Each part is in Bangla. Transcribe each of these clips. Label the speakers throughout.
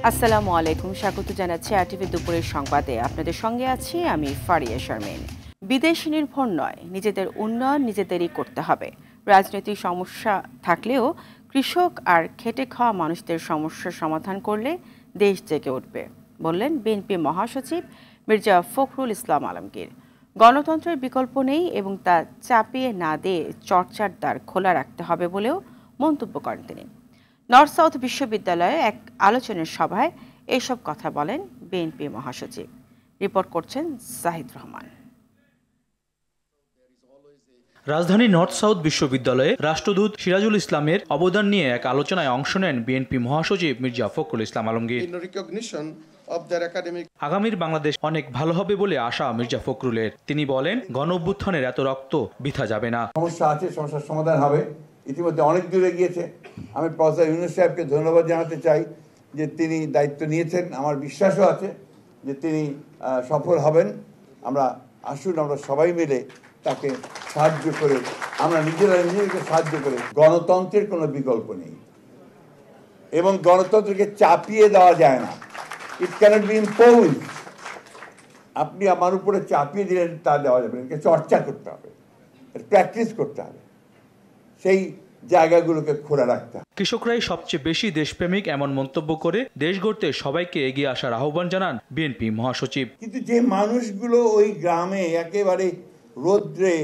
Speaker 1: আসসালামু আলাইকুম, স্বাগত জানাচ্ছি আরটিভি দুপুরের সংবাদে। আপনাদের সঙ্গে আছি আমি ফারিয়া শারমিন। বিদেশ নির্ভর নয়, নিজেদের উন্নয়ন নিজেদেরই করতে হবে। রাজনৈতিক সমস্যা থাকলেও কৃষক আর খেটে খাওয়া মানুষদের সমস্যার সমাধান করলে দেশ জেগে উঠবে, বললেন বিএনপি মহাসচিব মির্জা ফখরুল ইসলাম আলমগীর। গণতন্ত্রের বিকল্প নেই এবং তা চাপিয়ে না দিয়ে চর্চার দ্বার খোলা রাখতে হবে বলেও মন্তব্য করেন তিনি। নর্থ সাউথ বিশ্ববিদ্যালয়ে এক আলোচনার সভায় এসব কথা বলেন বিএনপি মহাসচিব। রিপোর্ট করছেন জাহিদ রহমান।
Speaker 2: রাজধানী নর্থ সাউথ বিশ্ববিদ্যালয়ে রাষ্ট্রদূত সিরাজুল ইসলামের অবদান নিয়ে এক আলোচনায় অংশ নেন বিএনপি মহাসচিব মির্জা ফখরুল ইসলাম আলমগীর। আগামীর বাংলাদেশ অনেক ভালো হবে বলে আশা মির্জা ফখরুলের। তিনি বলেন, গণ অভ্যুত্থানের এত রক্ত বৃথা যাবে না।
Speaker 3: সমস্যা আছে, সমস্যার সমাধান হবে। ইতিমধ্যে অনেক দূরে গিয়েছে। আমি প্রফেসর ইউনূস সাহেবকে ধন্যবাদ জানাতে চাই যে তিনি দায়িত্ব নিয়েছেন। আমার বিশ্বাসও আছে যে তিনি সফল হবেন। আসুন আমরা সবাই মিলে তাকে সাহায্য করে, আমরা নিজেদেরকে সাহায্য করে। গণতন্ত্রের কোনো বিকল্প নেই এবং গণতন্ত্রকে চাপিয়ে দেওয়া যায় না। ইট ক্যানট বি ইম্পোজড। আপনি আমার উপরে চাপিয়ে দিলেন তা দেওয়া যাবে না। চর্চা করতে হবে, প্র্যাকটিস করতে হবে, সেই জায়গাগুলোকে খোলা রাখতে হবে।
Speaker 2: কৃষকরাই সবচেয়ে বেশি দেশপ্রেমিক এমন মন্তব্য করে দেশ গড়তে সবাইকে এগিয়ে আসার আহ্বান জানান বিএনপি মহাসচিব।
Speaker 3: কিন্তু যে মানুষগুলো ওই গ্রামে একেবারে রোদ্রে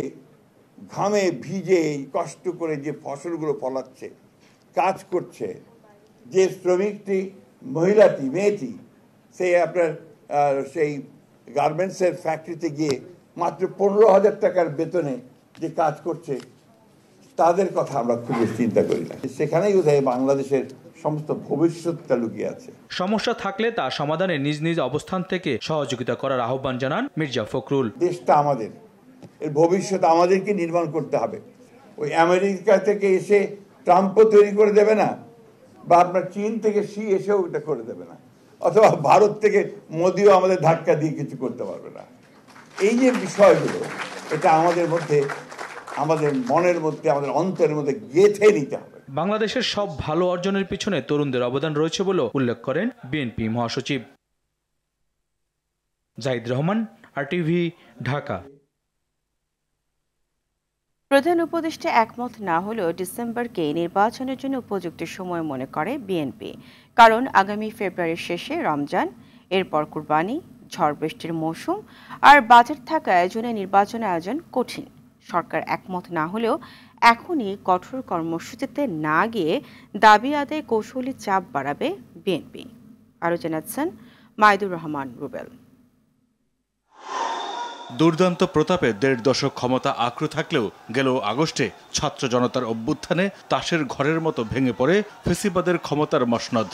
Speaker 3: ঘামে ভিজে কষ্ট করে যে ফসলগুলো ফলাচ্ছে, কাজ করছে, যে শ্রমিকটি মহিলাটি মেয়েটি সেই গার্মেন্টসের ফ্যাক্টরিতে গিয়ে মাত্র 15,000 টাকার বেতনে যে কাজ করছে, তাদের কথা আমরা খুব চিন্তা করি না। সেখানেই বোধহয় বাংলাদেশের সমস্ত ভবিষ্যৎটা লুকিয়ে আছে।
Speaker 2: সমস্যা থাকলে তা সমাধানে নিজ নিজ অবস্থান থেকে সহযোগিতা করার আহ্বান জানান মির্জা ফখরুল।
Speaker 3: দেশটা আমাদের, এর ভবিষ্যৎ আমাদেরকে নির্মাণ করতে হবে। ওই আমেরিকা থেকে এসে ট্রাম্পও তৈরি করে দেবে না, বা আপনার চীন থেকে শি এসেও এটা করে দেবে না, অথবা ভারত থেকে মোদিও আমাদের ধাক্কা দিয়ে কিছু করতে পারবে না। এই যে বিষয়গুলো, এটা আমাদের মধ্যে, আমাদের মনের মধ্যে, আমাদের অন্তরের মধ্যে গেঁথে নিতে হবে।
Speaker 2: বাংলাদেশের সব ভালো অর্জনের পিছনে তরুণদের অবদান রয়েছে বলে উল্লেখ করেন বিএনপি মহাসচিব। জাহিদ রহমান, আরটিভি, ঢাকা।
Speaker 1: প্রধান উপদেষ্টা একমত না হলেও ডিসেম্বরকে নির্বাচনের জন্য উপযুক্ত সময় মনে করে বিএনপি। কারণ আগামী ফেব্রুয়ারির শেষে রমজান, এরপর কুরবানি, ঝড় বৃষ্টির মৌসুম আর বাজেট থাকায় জুনে নির্বাচন আয়োজন কঠিন। সরকার একমত না হলেও এখনই কঠোর কর্মসূচিতে না গিয়ে দাবি আদায়ে কৌশলী চাপ বাড়াবে বিএনপি। আরও জানাচ্ছেন মাইদুর রহমান রুবেল।
Speaker 4: দুর্দান্ত প্রতাপে 1.5 দশক ক্ষমতা আঁকড়ে থাকলেও গেল আগস্টে ছাত্র জনতার অভ্যুত্থানে তাসের ঘরের মতো ভেঙে পড়ে ফ্যাসিবাদের ক্ষমতার মসনদ।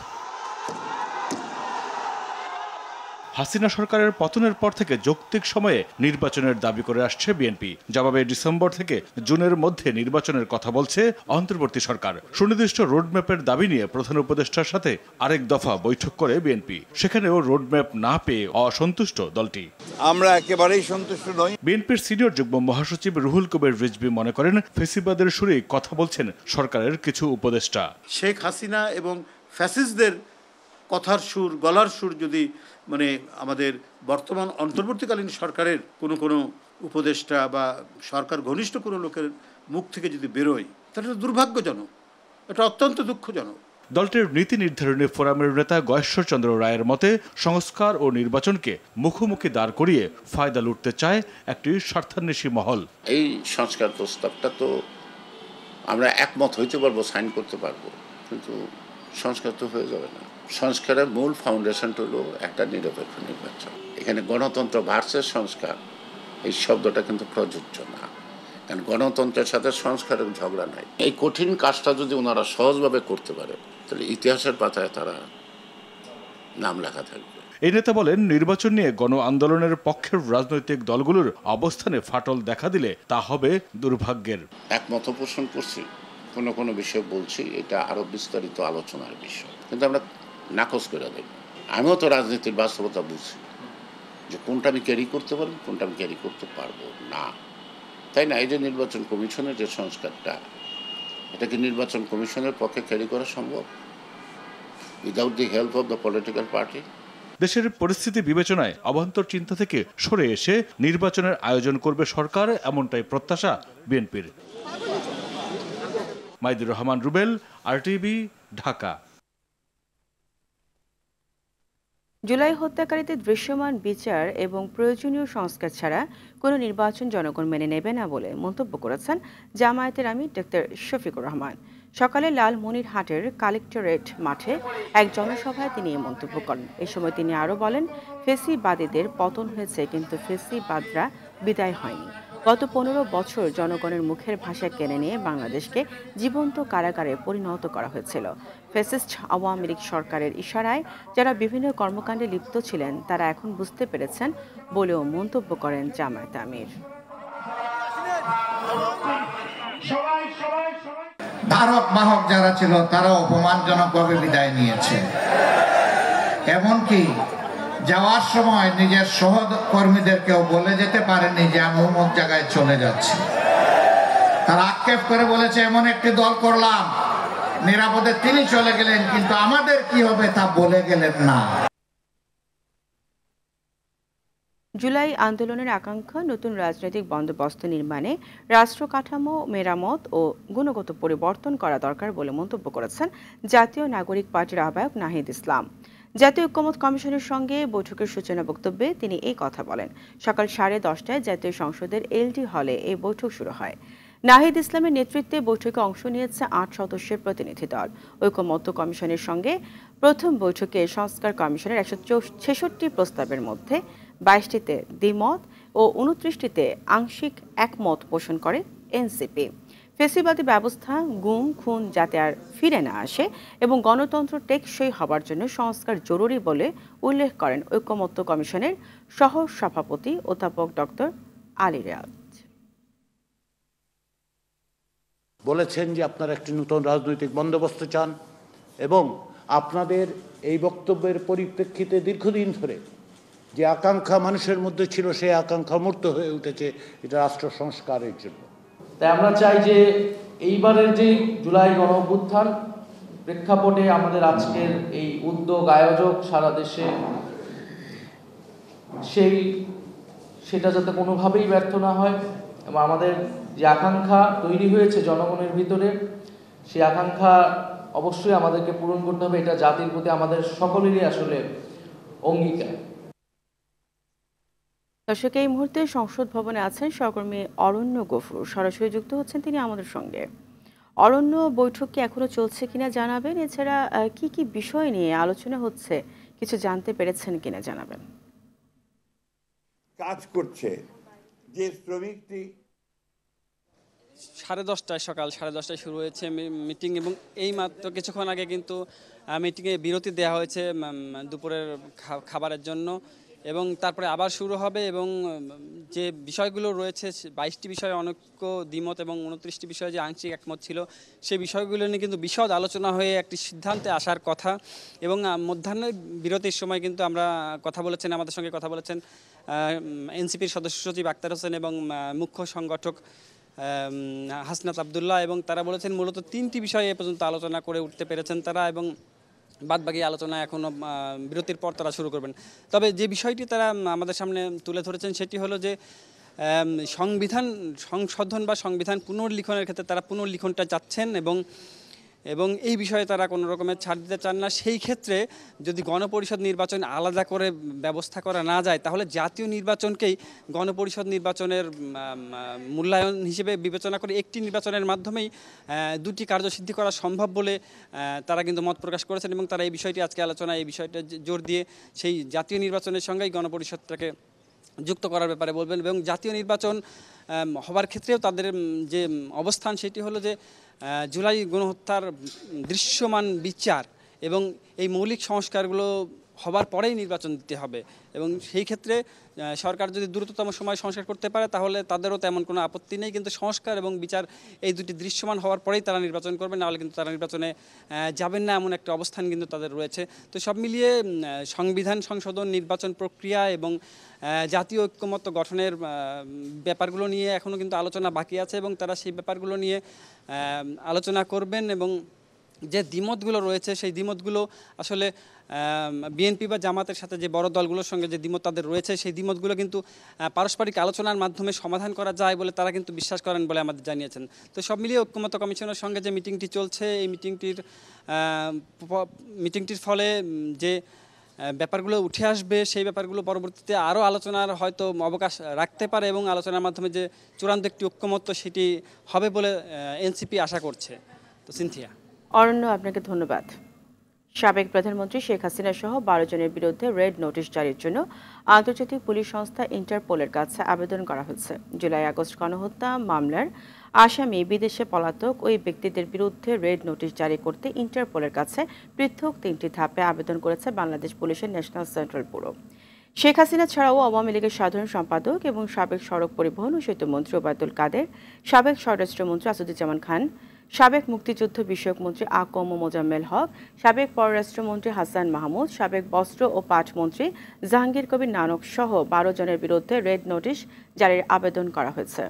Speaker 4: হাসিনা সরকারের পতনের পর থেকে যৌক্তিক সময়ে নির্বাচনের দাবি করে আসছে বিএনপি। জবাবে ডিসেম্বর থেকে জুনের মধ্যে নির্বাচনের কথা বলছে অন্তর্বর্তী সরকার। সুনির্দিষ্ট রোডম্যাপের দাবি নিয়ে প্রধান উপদেষ্টার সাথে আরেক দফা বৈঠক করে বিএনপি। সেখানেও রোডম্যাপ না পেয়ে অসন্তুষ্ট দলটি।
Speaker 3: আমরা একেবারেই সন্তুষ্ট নই।
Speaker 2: বিএনপির সিনিয়র যুগ্ম মহাসচিব রুহুল কবির রিজভী মনে করেন, ফ্যাসিবাদের সুরেই কথা বলছেন সরকারের কিছু উপদেষ্টা।
Speaker 5: শেখ হাসিনা এবং ফ্যাসিস্টদের কথার সুর, গলার সুর যদি আমাদের বর্তমান অন্তর্বর্তীকালীন সরকারের কোনো উপদেষ্টা বা সরকার ঘনিষ্ঠ কোনো লোকের মুখ থেকে যদি বেরোয়, তাহলে এটা দুর্ভাগ্যজনক, এটা অত্যন্ত দুঃখজনক।
Speaker 4: দলটির নীতি নির্ধারণী ফোরামের নেতা গয়েশ্বরচন্দ্র রায়ের মতে, সংস্কার ও নির্বাচনকে মুখোমুখি দাঁড় করিয়ে ফায়দা লুটতে চায় একটি স্বার্থান্বেষী মহল।
Speaker 6: এই সংস্কার প্রস্তাবটা তো আমরা একমত হইতে পারবো, সাইন করতে পারবো, কিন্তু সংস্কার তো হয়ে যাবে না। সংস্কারের মূল ফাউন্ডেশনটা হলো একটা নিরপেক্ষ নির্বাচন। এখানে গণতন্ত্র ভার্সেস সংস্কার এই শব্দটা কিন্তু প্রযোজ্য না, কারণ গণতন্ত্রের সাথে সংস্কারের ঝগড়া নাই। এই কঠিন কাজটা যদি ওনারা সহজভাবে করতে পারে, তাহলে ইতিহাসের পাতায় তারা নাম লেখা থাকবে।
Speaker 4: এই নেতা বলেন, নির্বাচন নিয়ে গণ আন্দোলনের পক্ষের রাজনৈতিক দলগুলোর অবস্থানে ফাটল দেখা দিলে তা হবে দুর্ভাগ্যের।
Speaker 6: একমত পোষণ করছি, কোনো বিষয় বলছি, এটা আরো বিস্তারিত আলোচনার বিষয়, কিন্তু আমরা নাকচ করে দেব। আমিও তো রাজনীতির বাস্তবতা বুঝি যে কোনটা আমি ক্যারি করতে পারবো, কোনটা আমি ক্যারি করতে পারবো না, তাই না? এই যে নির্বাচন কমিশনের যে সংস্কারটা, এটা কি নির্বাচন কমিশনের পক্ষে ক্যারি করা সম্ভব? without the help of the political party.
Speaker 4: দেশের পরিস্থিতি বিবেচনায় অভ্যন্তর চিন্তা থেকে সরে এসে নির্বাচনের আয়োজন করবে সরকার, এমনটাই প্রত্যাশা বিএনপির। মাইদুর রহমান রুবেল, আরটিভি, ঢাকা।
Speaker 1: জুলাই হত্যাকারীদের দৃশ্যমান বিচার এবং প্রয়োজনীয় সংস্কার ছাড়া কোনো নির্বাচন জনগণ মেনে নেবে না বলে মন্তব্য করেছেন জামায়াতের আমির ডক্টর শফিকুর রহমান। সকালে লালমনিরহাটের কালেক্টরেট মাঠে এক জনসভায় তিনি এই মন্তব্য করেন। এ সময় তিনি আরও বলেন, ফেসিবাদীদের পতন হয়েছে, কিন্তু ফেসিবাদরা বিদায় হয়নি। গত 15 বছর জনগণের মুখের ভাষা কেড়ে নিয়ে বাংলাদেশকে জীবন্ত কারাগারে পরিণত করা হয়েছিল। ফ্যাসিস্ট আওয়ামী লীগ সরকারের ইশারায় যারা বিভিন্ন কর্মকাণ্ডে লিপ্ত ছিলেন তারা এখন বুঝতে পেরেছেন বলেও মন্তব্য করেন জামায়াত আমির।
Speaker 7: ধারক বাহক যারা ছিল তারা অপমানজনকভাবে বিদায় নিয়েছে। এমনকি যাওয়ার সময় নিজের সহকর্মীদেরকেও বলে যেতে পারেনি যে আমি অমুক জায়গায় চলে যাচ্ছি। তারা আক্ষেপ করে বলেছে এমন একটি দল করলাম, নিরাপদে তিনি চলে গেলেন, কিন্তু আমাদের কি হবে তা বলে গেলেন না।
Speaker 1: জুলাই আন্দোলনের আকাঙ্ক্ষা নতুন রাজনৈতিক বন্দোবস্ত নির্মাণে রাষ্ট্র কাঠামো মেরামত ও গুণগত পরিবর্তন করা দরকার বলে মন্তব্য করেছেন জাতীয় নাগরিক পার্টির আহ্বায়ক নাহিদ ইসলাম। জাতীয় ঐক্যমত্য কমিশনের সঙ্গে বৈঠকের সূচনা বক্তব্যে তিনি এই কথা বলেন। সকাল 10:30টায় জাতীয় সংসদের এলডি হলে এই বৈঠক শুরু হয়। নাহিদ ইসলামের নেতৃত্বে বৈঠকে অংশ নিয়েছে 8 সদস্যের প্রতিনিধি দল। ঐক্যমত্য কমিশনের সঙ্গে প্রথম বৈঠকে সংস্কার কমিশনের 166টি প্রস্তাবের মধ্যে 22টিতে দ্বিমত ও 29টিতে আংশিক একমত পোষণ করে এনসিপি। ফেসিবাদী ব্যবস্থা, গুম খুন যাতে আর ফিরে না আসে এবং গণতন্ত্র টেকসই হবার জন্য সংস্কার জরুরি বলে উল্লেখ করেন ঐক্যমত্য কমিশনের সহ সভাপতি অধ্যাপক ডক্টর আলী রিয়াদ।
Speaker 8: বলেছেন যে আপনারা একটি নতুন রাজনৈতিক বন্দোবস্ত চান এবং আপনাদের এই বক্তব্যের পরিপ্রেক্ষিতে দীর্ঘদিন ধরে যে আকাঙ্ক্ষা মানুষের মধ্যে ছিল সেই আকাঙ্ক্ষা মূর্ত হয়ে উঠেছে এটা রাষ্ট্র সংস্কারের জন্য।
Speaker 9: তাই আমরা চাই যে এইবারের যে জুলাই গণ অভ্যুত্থান প্রেক্ষাপটে আমাদের আজকের এই উদ্যোগ আয়োজক সারা দেশে সেটা যাতে কোনোভাবেই ব্যর্থ না হয় এবং আমাদের যে আকাঙ্ক্ষা তৈরি হয়েছে জনগণের ভিতরে সেই আকাঙ্ক্ষা অবশ্যই আমাদেরকে পূরণ করতে হবে। এটা জাতির প্রতি আমাদের সকলেরই আসলে অঙ্গীকার।
Speaker 1: দর্শক, এই মুহূর্তে সংসদ ভবনে আছেন সহকর্মী অরণ্য গফুর, সরাসরি যুক্ত হচ্ছেন তিনি আমাদের সঙ্গে। অরণ্য, বৈঠক কি এখনো চলছে কিনা জানাবেন, এছাড়া কি কি বিষয় নিয়ে আলোচনা হচ্ছে কিছু জানতে পেরেছেন কিনা জানাবেন।
Speaker 3: কাজ করছে যে শ্রমিকটি
Speaker 10: 10:30 সকাল 10:30 শুরু হয়েছে মিটিং এবং এই মাত্র কিছুক্ষণ আগে কিন্তু মিটিংয়ে বিরতি দেওয়া হয়েছে দুপুরের খাবারের জন্য এবং তারপরে আবার শুরু হবে এবং যে বিষয়গুলো রয়েছে 22টি বিষয়ে অনৈক্য দ্বিমত এবং 29টি বিষয়ে যে আংশিক একমত ছিল সেই বিষয়গুলো নিয়ে কিন্তু বিশদ আলোচনা হয়ে একটি সিদ্ধান্তে আসার কথা। এবং মধ্যাহ্নের বিরতির সময় কিন্তু আমরা আমাদের সঙ্গে কথা বলেছেন এনসিপির সদস্য সচিব আক্তার হোসেন এবং মুখ্য সংগঠক হাসনাত আবদুল্লাহ, এবং তারা বলেছেন মূলত 3টি বিষয়ে এ পর্যন্ত আলোচনা করে উঠতে পেরেছেন তারা এবং বাদবাকি আলোচনা এখনও বিরতির পর তারা শুরু করবেন। তবে যে বিষয়টি তারা আমাদের সামনে তুলে ধরেছেন সেটি হলো যে সংবিধান সংশোধন বা সংবিধান পুনর্লিখনের ক্ষেত্রে তারা পুনর্লিখনটা চাচ্ছেন এবং এই বিষয়ে তারা কোনো রকমের ছাড় দিতে চান না। সেই ক্ষেত্রে যদি গণপরিষদ নির্বাচন আলাদা করে ব্যবস্থা করা না যায় তাহলে জাতীয় নির্বাচনকেই গণপরিষদ নির্বাচনের মূল্যায়ন হিসেবে বিবেচনা করে একটি নির্বাচনের মাধ্যমেই 2টি কার্যসিদ্ধি করা সম্ভব বলে তারা কিন্তু মত প্রকাশ করেছেন এবং তারা এই বিষয়টি আজকে আলোচনায় এই বিষয়টা জোর দিয়ে সেই জাতীয় নির্বাচনের সঙ্গেই গণপরিষদটাকে যুক্ত করার ব্যাপারে বলবেন। এবং জাতীয় নির্বাচন হবার ক্ষেত্রেও তাদের যে অবস্থান সেটি হলো যে জুলাই গণহত্যার দৃশ্যমান বিচার এবং এই মৌলিক সংস্কারগুলো হবার পরেই নির্বাচন দিতে হবে এবং সেই ক্ষেত্রে সরকার যদি দ্রুততম সময় সংস্কার করতে পারে তাহলে তাদেরও তেমন কোনো আপত্তি নেই, কিন্তু সংস্কার এবং বিচার এই দুটি দৃশ্যমান হওয়ার পরেই তারা নির্বাচন করবেন, নাহলে কিন্তু তারা নির্বাচনে যাবেন না এমন একটা অবস্থান কিন্তু তাদের রয়েছে। তো সব মিলিয়ে সংবিধান সংশোধন, নির্বাচন প্রক্রিয়া এবং জাতীয় ঐক্যমত্য গঠনের ব্যাপারগুলো নিয়ে এখনও কিন্তু আলোচনা বাকি আছে এবং তারা সেই ব্যাপারগুলো নিয়ে আলোচনা করবেন এবং যে দ্বিমতগুলো রয়েছে সেই দ্বিমতগুলো আসলে বিএনপি বা জামাতের সাথে যে বড় দলগুলোর সঙ্গে যে দ্বিমত তাদের রয়েছে সেই দ্বিমতগুলো কিন্তু পারস্পরিক আলোচনার মাধ্যমে সমাধান করা যায় বলে তারা কিন্তু বিশ্বাস করেন বলে আমাদের জানিয়েছেন। তো সব মিলিয়ে ঐক্যমত্য কমিশনের সঙ্গে যে মিটিংটি চলছে এই মিটিংটির ফলে যে ব্যাপারগুলো উঠে আসবে সেই ব্যাপারগুলো পরবর্তীতে আরও আলোচনার হয়তো অবকাশ রাখতে পারে এবং আলোচনার মাধ্যমে যে চূড়ান্ত একটি ঐক্যমত্য সেটি হবে বলে এনসিপি আশা করছে। তো সিনথিয়া।
Speaker 1: অরণ্য, আপনাকে ধন্যবাদ। সাবেক প্রধানমন্ত্রী শেখ হাসিনা সহ 12 জনের বিরুদ্ধে রেড নোটিশ জারির জন্য আন্তর্জাতিক পুলিশ সংস্থা ইন্টারপোলের কাছে আবেদন করা হয়েছে। জুলাই আগস্ট গণহত্যা মামলার আসামি বিদেশে পলাতক ওই ব্যক্তিদের বিরুদ্ধে রেড নোটিশ জারি করতে ইন্টারপোলের কাছে পৃথক 3টি ধাপে আবেদন করেছে বাংলাদেশ পুলিশের national central bureau. Sheikh Hasina ছাড়াও আওয়ামী লীগের সাধারণ সম্পাদক এবং সাবেক সড়ক পরিবহন ও সেতুমন্ত্রী ওবায়দুল কাদের, সাবেক স্বরাষ্ট্রমন্ত্রী আসাদুজ্জামান খান, সাবেক মুক্তিযুদ্ধ বিষয়ক মন্ত্রী আকম মোজাম্মেল হক, সাবেক পররাষ্ট্রমন্ত্রী হাসান মাহমুদ, সাবেক বস্ত্র ও পাট মন্ত্রী জাহাঙ্গীর কবির নানক সহ 12 জনের বিরুদ্ধে রেড নোটিশ জারির আবেদন করা হয়েছে।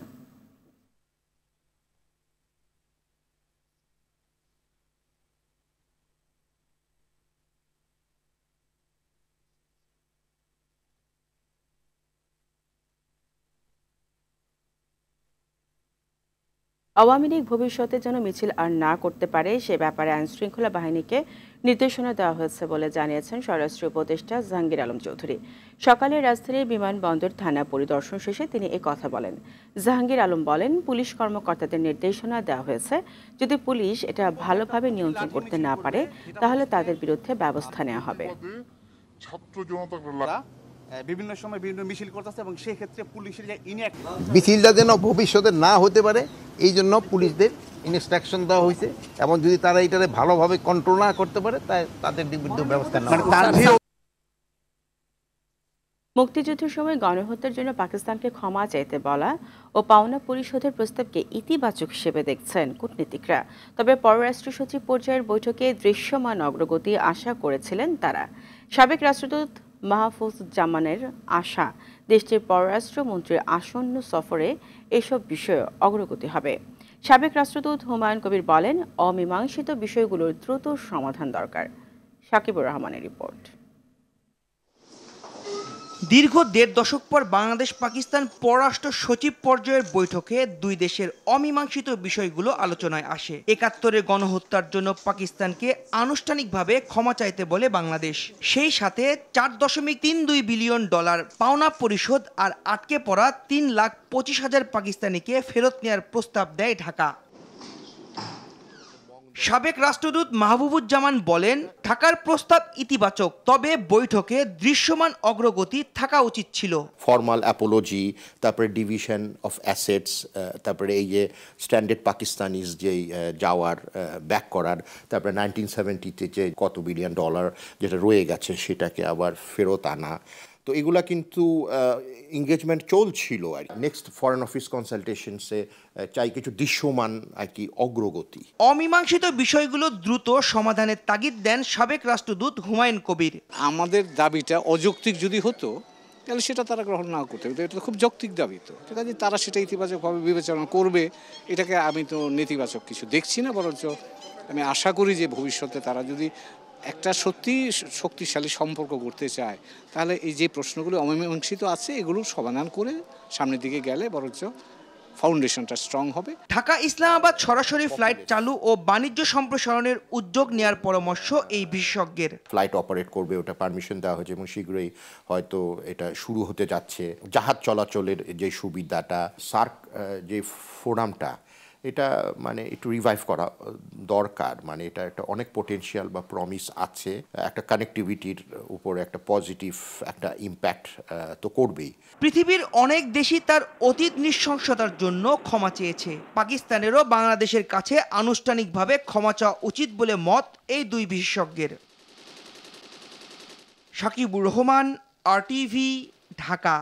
Speaker 1: আওয়ামী লীগ ভবিষ্যতে যেন মিছিল আর না করতে পারে সে ব্যাপারে আইনশৃঙ্খলা বাহিনীকে নির্দেশনা দেওয়া হয়েছে বলে জানিয়েছেন স্বরাষ্ট্র উপদেষ্টা জাহাঙ্গীর আলম চৌধুরী। সকালে রাজধানীর বিমানবন্দর থানা পরিদর্শন শেষে তিনি এ কথা বলেন। জাহাঙ্গীর আলম বলেন, পুলিশ কর্মকর্তাদের নির্দেশনা দেওয়া হয়েছে, যদি পুলিশ এটা ভালোভাবে নিয়ন্ত্রণ করতে না পারে তাহলে তাদের বিরুদ্ধে ব্যবস্থা নেওয়া হবে।
Speaker 11: ছাত্র জনতা বিভিন্ন সময় বিভিন্ন মিছিল করতেছে এবং সেই ক্ষেত্রে পুলিশের যে
Speaker 12: মিছিলটা যেন ভবিষ্যতে না হতে পারে এই জন্য পুলিশদের ইনস্ট্রাকশন দেওয়া হয়েছে এবং যদি তারা এটারে ভালোভাবে কন্ট্রোল না করতে পারে তাই তাদের বিরুদ্ধে ব্যবস্থা নেওয়া।
Speaker 1: মুক্তিযুদ্ধের সময় গণহত্যার জন্য পাকিস্তানকে ক্ষমা চাইতে বলা ও পাওনা পরিশোধের প্রস্তাবকে ইতিবাচক হিসেবে দেখছেন কূটনীতিকরা। তবে পররাষ্ট্র সচিব পর্যায়ের বৈঠকে দৃশ্যমান অগ্রগতি আশা করেছিলেন তারা। সাবেক রাষ্ট্রদূত মাহফুজুজ্জামানের আশা, দেশটির পররাষ্ট্রমন্ত্রীর আসন্ন সফরে এসব বিষয়ে অগ্রগতি হবে। সাবেক রাষ্ট্রদূত হুমায়ুন কবির বলেন, অমীমাংসিত বিষয়গুলোর দ্রুত সমাধান দরকার। সাকিবুর রহমানের রিপোর্ট।
Speaker 13: দীর্ঘ 1.5 দশক পর বাংলাদেশ পাকিস্তান পররাষ্ট্র সচিব পর্যায়ের বৈঠকে দুই দেশের অমীমাংসিত বিষয়গুলো আলোচনায় আসে। 71-এর গণহত্যার জন্য পাকিস্তানকে আনুষ্ঠানিকভাবে ক্ষমা চাইতে বলে বাংলাদেশ, সেই সাথে $4.32 বিলিয়ন পাওনা পরিশোধ আর আটকে পড়া 3,25,000 পাকিস্তানিকে ফেরত নেওয়ার প্রস্তাব দেয় ঢাকা। সাবেক রাষ্ট্রদূত মাহবুবুজ্জামান বলেন, ঢাকার প্রস্তাব ইতিবাচক, তবে বৈঠকে দৃশ্যমান অগ্রগতি থাকা উচিত ছিল।
Speaker 14: ফর্মাল অ্যাপোলজি, তারপরে ডিভিশন অফ অ্যাসেটস, তারপরে এই যে স্ট্যান্ডার্ড পাকিস্তানিজ যে যাওয়ার ব্যাক করার, তারপরে 1970-তে যে কত বিলিয়ন ডলার যেটা রয়ে গেছে সেটাকে আবার ফেরত আনা, তো এগুলা কিন্তু এঙ্গেজমেন্ট চলছিল। আর নেক্সট ফরেন অফিস কনসালটেশনসে চাই কিছু দৃশ্যমান আর কি অগ্রগতি।
Speaker 13: অমীমাংসিত বিষয়গুলো দ্রুত সমাধানের তাগিদ দেন সাবেক রাষ্ট্রদূত হুমায়ুন কবির।
Speaker 15: আমাদের দাবিটা অযৌক্তিক যদি হতো তাহলে সেটা তারা গ্রহণ না করতে, এটা খুব যৌক্তিক দাবি, তো ঠিক আছে তারা সেটা ইতিবাচকভাবে বিবেচনা করবে। এটাকে আমি তো নেতিবাচক কিছু দেখছি না, বরঞ্চ আমি আশা করি যে ভবিষ্যতে তারা যদি একটা সত্যি শক্তিশালী সম্পর্ক করতে চায় তাহলে এই যে প্রশ্নগুলো অমীমাংসিত আছে এগুলো সমাধান করে সামনের দিকে গেলে বরঞ্চ ফাউন্ডেশনটা স্ট্রং হবে।
Speaker 13: ঢাকা ইসলামাবাদ সরাসরি ফ্লাইট চালু ও বাণিজ্য সম্প্রসারণের উদ্যোগ নেওয়ার পরামর্শ এই বিশেষজ্ঞের।
Speaker 14: ফ্লাইট অপারেট করবে, ওটা পারমিশন দেওয়া হয়েছে এবং শীঘ্রই হয়তো এটা শুরু হতে যাচ্ছে। জাহাজ চলাচলের যে সুবিধাটা, সার্ক যে ফোরামটা, এটা মানে একটু রিভাইভ করা দরকার। মানে এটা একটা অনেক পোটেনশিয়াল বা প্রমিস আছে, একটা কানেক্টিভিটির উপর একটা পজিটিভ একটা ইম্প্যাক্ট তো করবেই।
Speaker 13: পৃথিবীর অনেক দেশই তার অতীত নৃশংসতার জন্য ক্ষমা চেয়েছে। পাকিস্তানেরও বাংলাদেশের কাছে আনুষ্ঠানিকভাবে ক্ষমা চাওয়া উচিত বলে মত এই দুই বিশেষজ্ঞের। সাকিবুর রহমান, RTV, ঢাকা।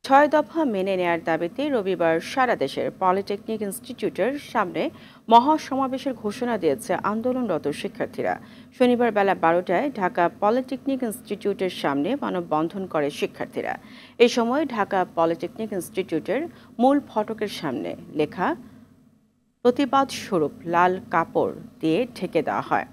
Speaker 1: 6 দফা মেনে নেয়ার দাবিতে রবিবার সারা দেশের পলিটেকনিক ইনস্টিটিউটের সামনে মহাসমাবেশের ঘোষণা দিয়েছে আন্দোলনরত শিক্ষার্থীরা। শনিবার বেলা 12টায় ঢাকা পলিটেকনিক ইনস্টিটিউটের সামনে মানববন্ধন করে শিক্ষার্থীরা। এই সময় ঢাকা পলিটেকনিক ইনস্টিটিউটের মূল ফটকের সামনে লেখা প্রতিবাদ স্বরূপ লাল কাপড় দিয়ে ঢেকে দেওয়া হয়।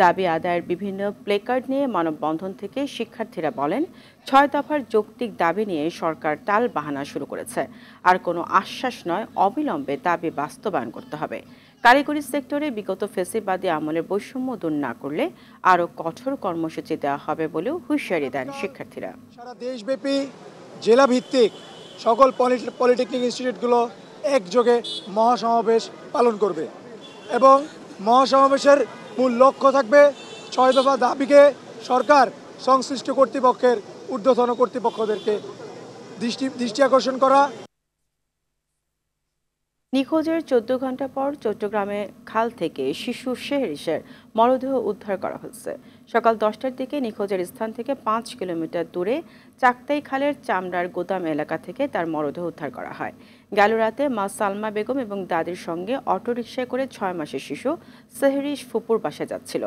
Speaker 1: দাবি আদায়ের বিভিন্ন প্লেকার্ড নিয়ে মানববন্ধন থেকে শিক্ষার্থীরা বলেন, ৬ দফার যৌক্তিক দাবি নিয়ে সরকার টাল বাহানা শুরু করেছে। আর কোনো আশ্বাস নয়, অবিলম্বে দাবি বাস্তবায়ন করতে হবে। কারিগরি সেক্টরে বিগত ফেসিবাদী আমলের বৈষম্য দূর না করলে আরও কঠোর কর্মসূচি দেওয়া হবে বলেও হুঁশিয়ারি দেন শিক্ষার্থীরা।
Speaker 16: সারা দেশব্যাপী জেলা ভিত্তিক সকল পলিটেকনিক ইনস্টিটিউটগুলো একযোগে মহাসমাবেশ পালন করবে এবং মহাসমাবেশের মূল লক্ষ্য থাকবে ৬ দফা দাবিকে সরকার সংশ্লিষ্ট কর্তৃপক্ষের ঊর্ধ্বতন কর্তৃপক্ষদেরকে দৃষ্টি আকর্ষণ করা।
Speaker 1: নিখোঁজের ১৪ ঘণ্টা পর চট্টগ্রামে খাল থেকে শিশু শেহরিশের মরদেহ উদ্ধার করা হয়েছে। সকাল 10টার দিকে নিখোঁজের স্থান থেকে ৫ কিলোমিটার দূরে চাকতাই খালের চামড়ার গোদাম এলাকা থেকে তার মরদেহ উদ্ধার করা হয়। গেল রাতে মা সালমা বেগম এবং দাদির সঙ্গে অটোরিকশায় করে ৬ মাসের শিশু শেহরিশ ফুপুর বাসায় যাচ্ছিল।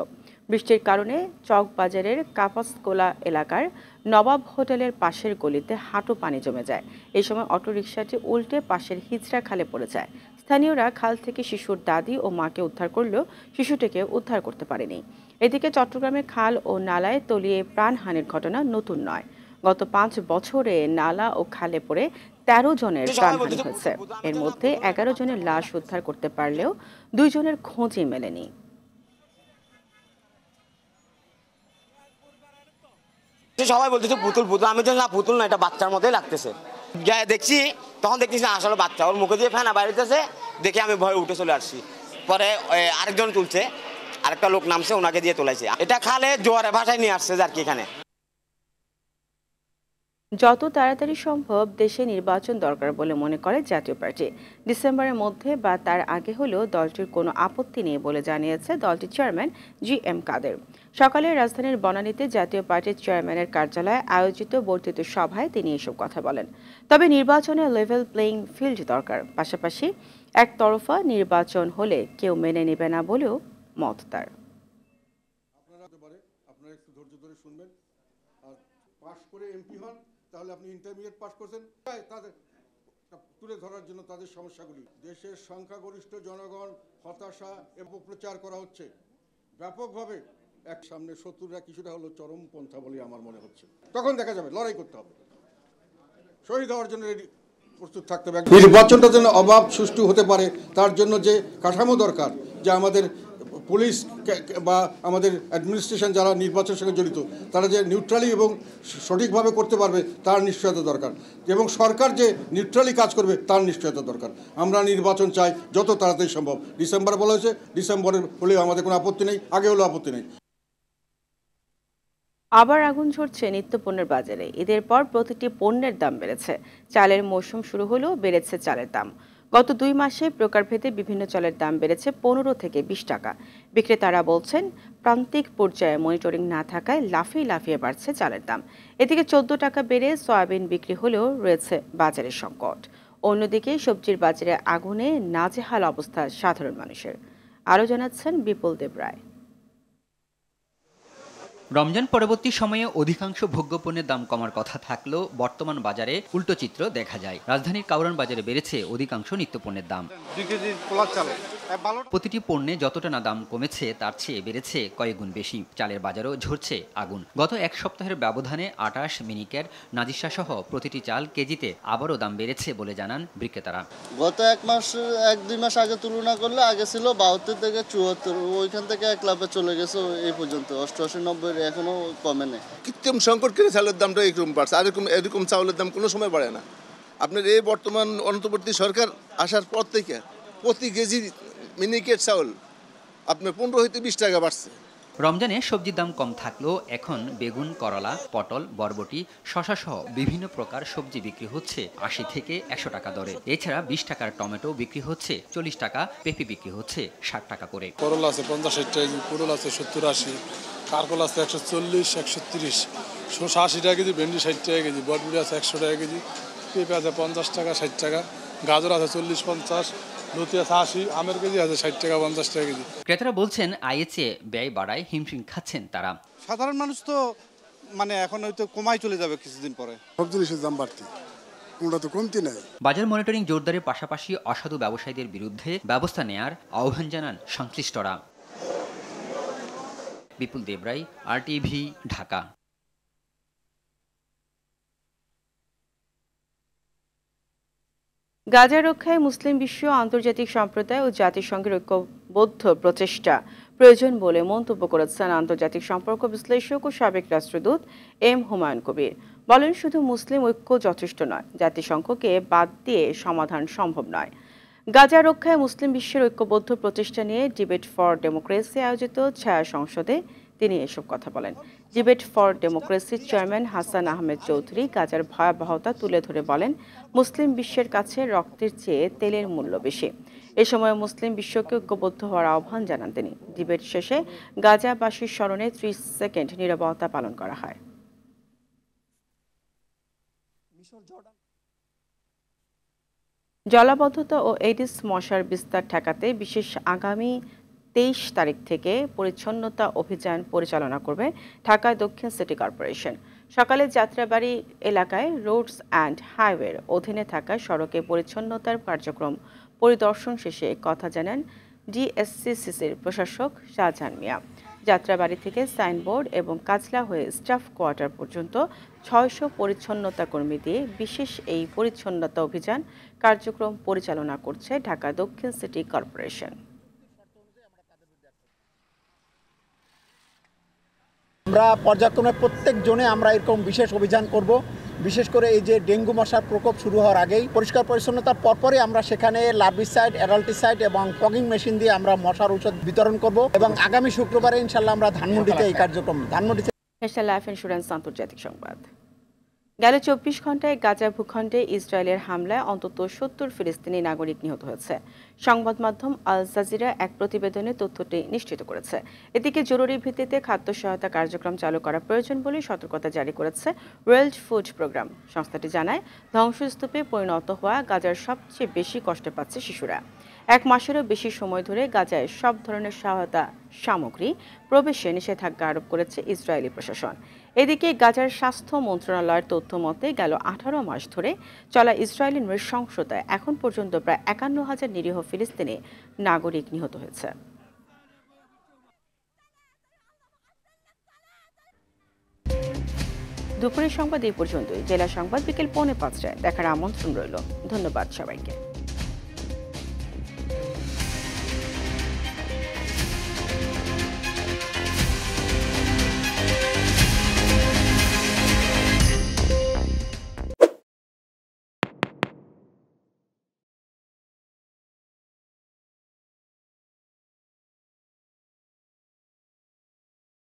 Speaker 1: বৃষ্টির কারণে চকবাজারের কাপাসকোলা এলাকার নবাব হোটেলের পাশের গলিতে হাঁটু পানি জমে যায়। এই সময় অটোরিকশাটি উল্টে পাশের হিজড়া খালে পড়ে যায়। স্থানীয়রা খাল থেকে শিশুর দাদি ও মাকে উদ্ধার করলেও শিশুটিকে উদ্ধার করতে পারেনি। এদিকে চট্টগ্রামের খাল ও নালায় তলিয়ে প্রাণহানির ঘটনা নতুন নয়। গত ৫ বছরে নালা ও খালে পড়ে ১৩ জনের প্রাণহানি হয়েছে। এর মধ্যে ১১ জনের লাশ উদ্ধার করতে পারলেও ২ জনের খোঁজই মেলেনি।
Speaker 17: সবাই বলতেছে পুতুল পুতুল, আমি তো না পুতুল না, এটা বাচ্চার মতোই লাগতেছে। দেখছি তখন দেখতেছি না আসলে বাচ্চা, ওর মুখে দিয়ে ফেনা বাইরেতেছে দেখে আমি ভয়ে উঠে চলে আসছি। পরে আরেকজন তুলছে, আরেকটা লোক নামছে, ওনাকে দিয়ে তোলাইছে। এটা খালে জোয়ারে ভাষায় নিয়ে আসছে আর কি। এখানে
Speaker 1: যত তাড়াতাড়ি সম্ভব দেশে নির্বাচন দরকার বলে মনে করে জাতীয় পার্টি। ডিসেম্বরের মধ্যে বা তার আগে হলেও দলটির কোনো আপত্তি নেই বলে জানিয়েছে দলটির চেয়ারম্যান GM কাদের। সকালে রাজধানীর বনানীতে জাতীয় পার্টির চেয়ারম্যানের কার্যালয়ে আয়োজিত বর্ধিত সভায় তিনি এসব কথা বলেন। তবে নির্বাচনে লেভেল প্লেইং ফিল্ড দরকার, পাশাপাশি একতরফা নির্বাচন হলে কেউ মেনে নেবে না বলেও মত তার।
Speaker 18: আপনারা একটু ধৈর্য ধরে শুনবেন, আর পাস করে এমপি হন তাহলে আপনি ইন্টারমিডিয়েট পাস করছেন, তাদের তুলে ধরার জন্য তাদের সমস্যাগুলি। দেশের সংখ্যাগরিষ্ঠ জনগণ হতাশা এবং প্রচার করা হচ্ছে ব্যাপকভাবে। এক সামনে শত্রুরা কিছুটা হলো চরমপন্থা বলে আমার মনে হচ্ছে। তখন দেখা যাবে, লড়াই করতে হবে, শহীদ হওয়ার জন্য প্রস্তুত থাকতে হবে। নির্বাচনটা যেন অবাধ সুষ্ঠু হতে পারে তার জন্য যে কাঠামো দরকার, যে আমাদের পুলিশ বা আমাদের অ্যাডমিনিস্ট্রেশন যারা নির্বাচনের সঙ্গে জড়িত তারা যে নিউট্রালি এবং সঠিকভাবে করতে পারবে তার নিশ্চয়তা দরকার, এবং সরকার যে নিউট্রালি কাজ করবে তার নিশ্চয়তা দরকার। আমরা নির্বাচন চাই যত তাড়াতাড়ি সম্ভব। ডিসেম্বর বলা হয়েছে, ডিসেম্বরের হলেও আমাদের কোনো আপত্তি নেই, আগে হলেও আপত্তি নেই।
Speaker 1: আবার আগুন ঝরছে নিত্যপণ্যের বাজারে। ঈদের পর প্রতিটি পণ্যের দাম বেড়েছে। চালের মৌসুম শুরু হলেও বেড়েছে চালের দাম। গত 2 মাসে প্রকারভেদে বিভিন্ন চালের দাম বেড়েছে 15 থেকে 20 টাকা। বিক্রেতারা বলছেন, প্রান্তিক পর্যায়ে মনিটরিং না থাকায় লাফিয়ে লাফিয়ে বাড়ছে চালের দাম। এদিকে 14 টাকা বেড়ে সয়াবিন বিক্রি হলেও রয়েছে বাজারের সংকট। অন্যদিকে সবজির বাজারে আগুনে নাজেহাল অবস্থা সাধারণ মানুষের। আরও জানাচ্ছেন বিপুল দেব রায়।
Speaker 19: রমজান পরবর্তী সময়ে অধিকাংশ ভোগ্যপণ্যের দাম কমার কথা থাকলেও বর্তমান বাজারে উল্টো চিত্র দেখা যায়। রাজধানীর কাউরান বাজারে বেড়েছে অধিকাংশ নিত্যপণ্যের দাম। প্রতিটি পণ্যে যতটা না দাম কমেছে তার চেয়ে বেড়েছে কয়েকগুণ বেশি। চালের বাজারও ঝরছে আগুন। গত এক সপ্তাহের ব্যবধানে 28 মিনিকেট নাজিরশাহ সহ প্রতিটি চাল কেজিতে আবারও দাম বেড়েছে বলে জানান বিক্রেতারা।
Speaker 20: গত 1-2 মাস আগে তুলনা করলে আগে ছিল 72 থেকে 74, ওইখান থেকে 1 লাফে চলে গেছে এই পর্যন্ত 88-90, এখনো কমে নেই।
Speaker 21: কৃত্রিম সংকট করে চালের দামটা এরকম বাড়ছে, আর এরকম চাউলের দাম কোনো সময় বাড়ে না। আপনার এই বর্তমান অন্তর্বর্তী সরকার আসার পর থেকে প্রতি কেজি মিনিকেট চাউল আপনার 15 হইতে 20 টাকা বাড়ছে।
Speaker 19: রমজানে সবজির দাম কম থাকলেও এখন বেগুন, করলা, পটল, বরবটি, শসা সহ বিভিন্ন প্রকার সবজি বিক্রি হচ্ছে 80 থেকে 100 টাকা দরে। এছাড়া 20 টাকার টমেটো বিক্রি হচ্ছে 40 টাকা, পেঁপে বিক্রি হচ্ছে 60 টাকা করে।
Speaker 22: করলা আছে 50-60 টাকা কেজি, পটল আছে 70-80, কারকল আছে 140-130, শসা 80 টাকা কেজি, ভেন্ডি 60 টাকা কেজি, বরবটি আছে 100 টাকা কেজি, পেঁপে আছে 50 টাকা 60 টাকা, গাজর আছে 40-50, লতি আছে 80, আমের কেজি আছে 60 টাকা 50 টাকা কেজি।
Speaker 19: ক্রেতারা বলছেন আয়ের চেয়ে ব্যয় বাড়ায় হিমশিম খাচ্ছেন তারা।
Speaker 11: সাধারণ মানুষ তো মানে এখন হয়তো কমাই চলে যাবে কিছুদিন পরে।
Speaker 18: সব জিনিসের দাম বাড়তি,
Speaker 2: কোনটা তো কমতি নাই।
Speaker 19: বাজার মনিটরিং জোরদারের পাশাপাশি অসাধু ব্যবসায়ীদের বিরুদ্ধে ব্যবস্থা নেয়ার আহ্বান জানান সংশ্লিষ্টরা। বিপুল দেবরাই, RTV, ঢাকা।
Speaker 1: গাজা রক্ষায় মুসলিম বিশ্ব, আন্তর্জাতিক সম্প্রদায় ও জাতিসংঘের ঐক্যবদ্ধ প্রচেষ্টা প্রয়োজন বলে মন্তব্য করেছেন আন্তর্জাতিক সম্পর্ক বিশ্লেষক ও সাবেক রাষ্ট্রদূত M. হুমায়ুন কবির। বলেন, শুধু মুসলিম ঐক্য যথেষ্ট নয়, জাতিসংঘকে বাদ দিয়ে সমাধান সম্ভব নয়। গাজা রক্ষায় মুসলিম বিশ্বের ঐক্যবদ্ধ প্রচেষ্টা নিয়ে ডিবেট ফর ডেমোক্রেসি আয়োজিত ছায়া সংসদে তিনি এসব কথা বলেন। ডিবেট ফর ডেমোক্রেসির চেয়ারম্যান হাসান আহমেদ চৌধুরী গাজার ভয়াবহতা তুলে ধরে বলেন, মুসলিম বিশ্বের কাছে রক্তের চেয়ে তেলের মূল্য বেশি। এ সময় মুসলিম বিশ্বকে ঐক্যবদ্ধ হওয়ার আহ্বান জানান তিনি। ডিবেট শেষে গাজাবাসীর স্মরণে 30 সেকেন্ড নীরবতা পালন করা হয়। জলাবদ্ধতা ও এডিস মশার বিস্তার ঠেকাতে বিশেষ আগামী 23 তারিখ থেকে পরিচ্ছন্নতা অভিযান পরিচালনা করবে ঢাকা দক্ষিণ সিটি কর্পোরেশন। সকালে যাত্রাবাড়ি এলাকায় রোডস অ্যান্ড হাইওয়ের অধীনে থাকা সড়কে পরিচ্ছন্নতার কার্যক্রম পরিদর্শন শেষে কথা জানান DSCCCর প্রশাসক শাহজাহান মিয়া। যাত্রাবাড়ি থেকে সাইনবোর্ড এবং কাজলা হয়ে স্টাফ কোয়ার্টার পর্যন্ত 600 পরিচ্ছন্নতা কর্মী দিয়ে বিশেষ এই পরিচ্ছন্নতা অভিযান কার্যক্রম পরিচালনা করছে ঢাকা দক্ষিণ সিটি কর্পোরেশন।
Speaker 5: আমরা পর্যায়ক্রমে প্রত্যেক জোনে আমরা এরকম বিশেষ অভিযান করব। বিশেষ করে এই যে ডেঙ্গু মশার প্রকোপ শুরু হওয়ার আগেই পরিষ্কার পরিচ্ছন্নতার পরপরই আমরা সেখানে লার্ভিসাইড, অ্যাডাল্টিসাইড এবং ফগিং মেশিন দিয়ে আমরা মশার ঔষধ বিতরণ করব এবং আগামী শুক্রবারে ইনশাল্লাহ আমরা ধানমন্ডিতে এই কার্যক্রম
Speaker 1: ন্যাশনাল লাইফ ইন্স্যুরেন্স আন্তর্জাতিক সংবাদ। গেল 24 ঘন্টায় গাজা ভূখণ্ডে ইসরায়েলের হামলায় অন্তত 70 ফিলিস্তিনি নাগরিক নিহত হয়েছে। সংবাদ মাধ্যম আল জাজিরা এক প্রতিবেদনে তথ্যটি নিশ্চিত করেছে। এদিকে জরুরি ভিত্তিতে খাদ্য সহায়তা কার্যক্রম চালু করা প্রয়োজন বলে সতর্কতা জারি করেছে ওয়ার্ল্ড ফুড প্রোগ্রাম। সংস্থাটি জানায়, ধ্বংসস্তূপে পরিণত হওয়া গাজার সবচেয়ে বেশি কষ্ট পাচ্ছে শিশুরা। 1 মাসেরও বেশি সময় ধরে গাজায় সব ধরনের সহায়তা সামগ্রী প্রবেশে নিষেধাজ্ঞা আরোপ করেছে ইসরায়েলি প্রশাসন। এদিকে গাজার স্বাস্থ্য মন্ত্রণালয়ের তথ্য মতে গেল 18 মাস ধরে চলা ইসরায়েলি নৃশংসতায় এখন পর্যন্ত প্রায় 51,000 নিরীহ ফিলিস্তিনি নাগরিক নিহত হয়েছে। দুপুরের সংবাদ এই পর্যন্তই। জেলা সংবাদ বিকেল 4:45টায় দেখার আমন্ত্রণ রইল। ধন্যবাদ সবাইকে।